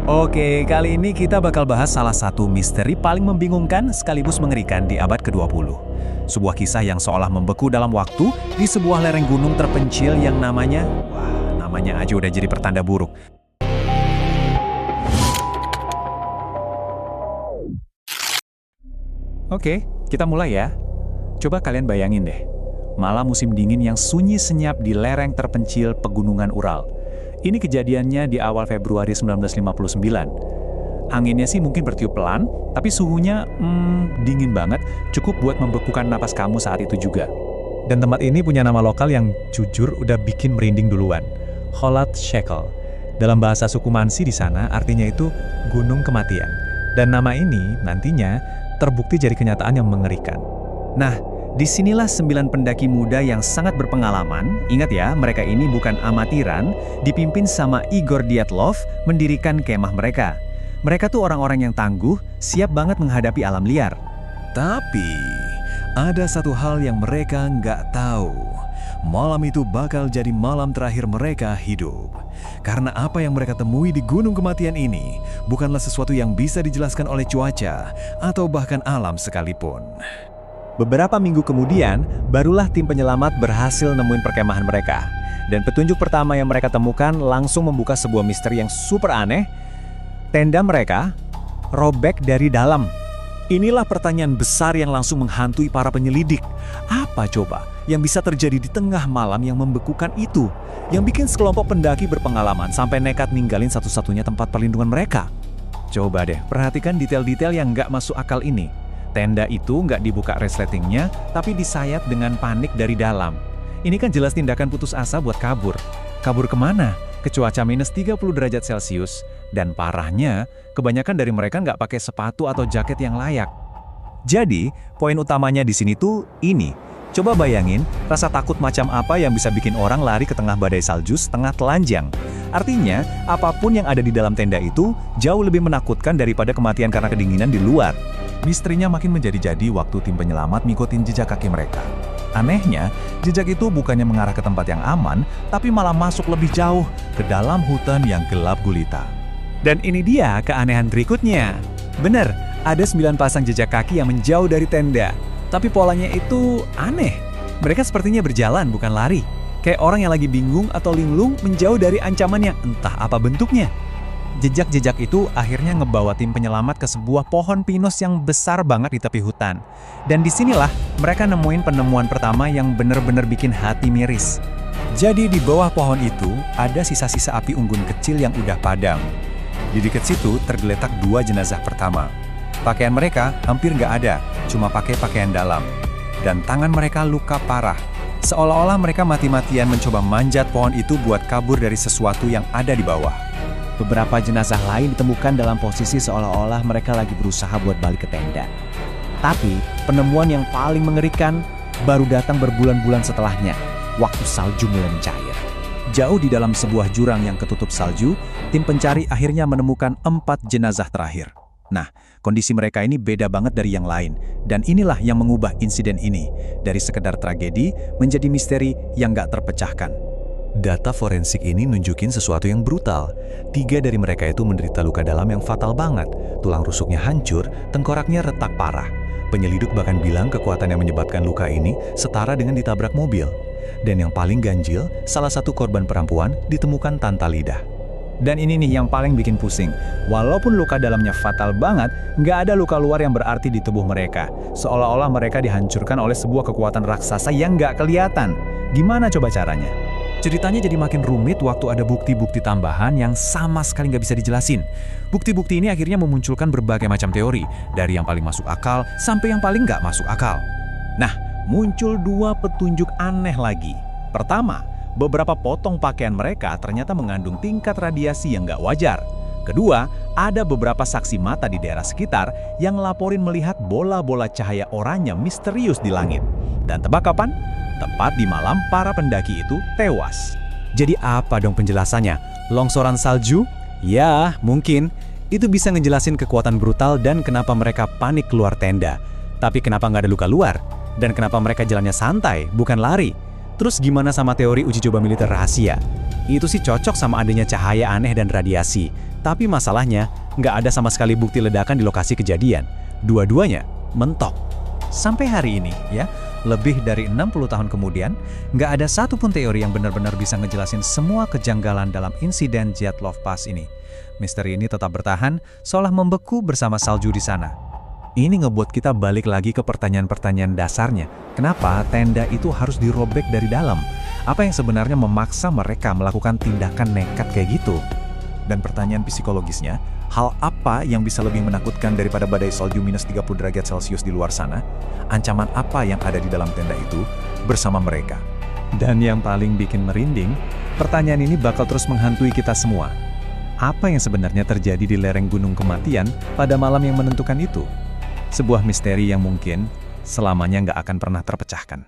Oke, kali ini kita bakal bahas salah satu misteri paling membingungkan sekaligus mengerikan di abad ke-20. Sebuah kisah yang seolah membeku dalam waktu di sebuah lereng gunung terpencil yang namanya aja udah jadi pertanda buruk. Oke, kita mulai ya. Coba kalian bayangin deh, malam musim dingin yang sunyi senyap di lereng terpencil pegunungan Ural. Ini kejadiannya di awal Februari 1959. Anginnya sih mungkin bertiup pelan, tapi suhunya dingin banget, cukup buat membekukan napas kamu saat itu juga. Dan tempat ini punya nama lokal yang jujur udah bikin merinding duluan, Kholat Shekel. Dalam bahasa suku Mansi di sana artinya itu Gunung Kematian. Dan nama ini nantinya terbukti jadi kenyataan yang mengerikan. Nah, disinilah 9 pendaki muda yang sangat berpengalaman, ingat ya, mereka ini bukan amatiran, dipimpin sama Igor Dyatlov mendirikan kemah mereka. Mereka tuh orang-orang yang tangguh, siap banget menghadapi alam liar. Tapi, ada satu hal yang mereka nggak tahu. Malam itu bakal jadi malam terakhir mereka hidup. Karena apa yang mereka temui di Gunung Kematian ini bukanlah sesuatu yang bisa dijelaskan oleh cuaca atau bahkan alam sekalipun. Beberapa minggu kemudian, barulah tim penyelamat berhasil nemuin perkemahan mereka. Dan petunjuk pertama yang mereka temukan langsung membuka sebuah misteri yang super aneh. Tenda mereka robek dari dalam. Inilah pertanyaan besar yang langsung menghantui para penyelidik. Apa coba yang bisa terjadi di tengah malam yang membekukan itu? Yang bikin sekelompok pendaki berpengalaman sampai nekat ninggalin satu-satunya tempat perlindungan mereka. Coba deh, perhatikan detail-detail yang nggak masuk akal ini. Tenda itu nggak dibuka resletingnya, tapi disayat dengan panik dari dalam. Ini kan jelas tindakan putus asa buat kabur. Kabur kemana? Ke cuaca minus 30 derajat Celcius. Dan parahnya, kebanyakan dari mereka nggak pakai sepatu atau jaket yang layak. Jadi, poin utamanya di sini tuh ini. Coba bayangin, rasa takut macam apa yang bisa bikin orang lari ke tengah badai salju setengah telanjang. Artinya, apapun yang ada di dalam tenda itu jauh lebih menakutkan daripada kematian karena kedinginan di luar. Misterinya makin menjadi-jadi waktu tim penyelamat ngikutin jejak kaki mereka. Anehnya, jejak itu bukannya mengarah ke tempat yang aman, tapi malah masuk lebih jauh ke dalam hutan yang gelap gulita. Dan ini dia keanehan berikutnya. Bener, ada 9 pasang jejak kaki yang menjauh dari tenda. Tapi polanya itu aneh. Mereka sepertinya berjalan, bukan lari. Kayak orang yang lagi bingung atau linglung menjauh dari ancaman yang entah apa bentuknya. Jejak-jejak itu akhirnya ngebawa tim penyelamat ke sebuah pohon pinus yang besar banget di tepi hutan. Dan disinilah mereka nemuin penemuan pertama yang bener-bener bikin hati miris. Jadi di bawah pohon itu ada sisa-sisa api unggun kecil yang udah padam. Di dekat situ tergeletak 2 jenazah pertama. Pakaian mereka hampir nggak ada, cuma pakai pakaian dalam. Dan tangan mereka luka parah. Seolah-olah mereka mati-matian mencoba manjat pohon itu buat kabur dari sesuatu yang ada di bawah. Beberapa jenazah lain ditemukan dalam posisi seolah-olah mereka lagi berusaha buat balik ke tenda. Tapi, penemuan yang paling mengerikan baru datang berbulan-bulan setelahnya, waktu salju mulai mencair. Jauh di dalam sebuah jurang yang ketutup salju, tim pencari akhirnya menemukan 4 jenazah terakhir. Nah, kondisi mereka ini beda banget dari yang lain, dan inilah yang mengubah insiden ini dari sekedar tragedi menjadi misteri yang gak terpecahkan. Data forensik ini nunjukin sesuatu yang brutal. 3 dari mereka itu menderita luka dalam yang fatal banget. Tulang rusuknya hancur, tengkoraknya retak parah. Penyelidik bahkan bilang kekuatan yang menyebabkan luka ini setara dengan ditabrak mobil. Dan yang paling ganjil, salah satu korban perempuan ditemukan tanpa lidah. Dan ini nih yang paling bikin pusing. Walaupun luka dalamnya fatal banget, nggak ada luka luar yang berarti di tubuh mereka. Seolah-olah mereka dihancurkan oleh sebuah kekuatan raksasa yang nggak kelihatan. Gimana coba caranya? Ceritanya jadi makin rumit waktu ada bukti-bukti tambahan yang sama sekali nggak bisa dijelasin. Bukti-bukti ini akhirnya memunculkan berbagai macam teori, dari yang paling masuk akal sampai yang paling nggak masuk akal. Nah, muncul 2 petunjuk aneh lagi. Pertama, beberapa potong pakaian mereka ternyata mengandung tingkat radiasi yang nggak wajar. Kedua, ada beberapa saksi mata di daerah sekitar yang laporin melihat bola-bola cahaya oranye misterius di langit. Dan tebak kapan? Tepat di malam para pendaki itu tewas. Jadi apa dong penjelasannya? Longsoran salju? Ya, mungkin. Itu bisa ngejelasin kekuatan brutal dan kenapa mereka panik keluar tenda. Tapi kenapa nggak ada luka luar? Dan kenapa mereka jalannya santai, bukan lari? Terus gimana sama teori uji coba militer rahasia? Itu sih cocok sama adanya cahaya aneh dan radiasi. Tapi masalahnya, nggak ada sama sekali bukti ledakan di lokasi kejadian. Dua-duanya mentok. Sampai hari ini, ya, lebih dari 60 tahun kemudian, nggak ada satupun teori yang benar-benar bisa ngejelasin semua kejanggalan dalam insiden Dyatlov Pass ini. Misteri ini tetap bertahan, seolah membeku bersama salju di sana. Ini ngebuat kita balik lagi ke pertanyaan-pertanyaan dasarnya. Kenapa tenda itu harus dirobek dari dalam? Apa yang sebenarnya memaksa mereka melakukan tindakan nekat kayak gitu? Dan pertanyaan psikologisnya, hal apa yang bisa lebih menakutkan daripada badai salju minus 30 derajat Celcius di luar sana? Ancaman apa yang ada di dalam tenda itu bersama mereka? Dan yang paling bikin merinding, pertanyaan ini bakal terus menghantui kita semua. Apa yang sebenarnya terjadi di lereng Gunung Kematian pada malam yang menentukan itu? Sebuah misteri yang mungkin selamanya nggak akan pernah terpecahkan.